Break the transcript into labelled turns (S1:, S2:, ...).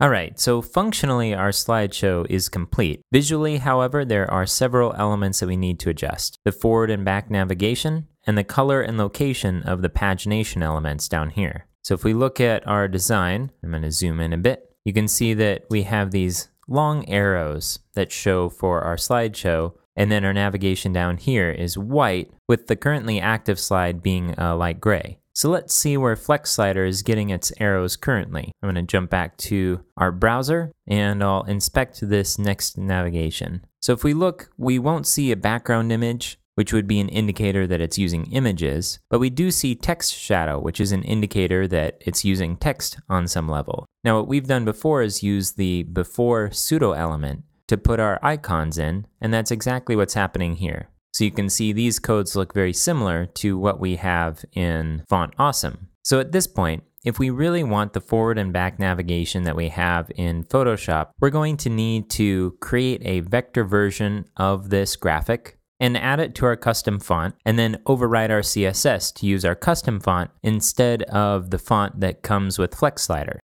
S1: Alright, so functionally our slideshow is complete. Visually, however, there are several elements that we need to adjust. The forward and back navigation, and the color and location of the pagination elements down here. So if we look at our design, I'm going to zoom in a bit, you can see that we have these long arrows that show for our slideshow, and then our navigation down here is white, with the currently active slide being light gray. So let's see where Flexslider is getting its arrows currently. I'm going to jump back to our browser and I'll inspect this next navigation. So if we look, we won't see a background image, which would be an indicator that it's using images, but we do see text shadow, which is an indicator that it's using text on some level. Now what we've done before is use the before pseudo element to put our icons in, and that's exactly what's happening here. So you can see these codes look very similar to what we have in Font Awesome. So at this point, if we really want the forward and back navigation that we have in Photoshop, we're going to need to create a vector version of this graphic and add it to our custom font, and then override our CSS to use our custom font instead of the font that comes with Flexslider.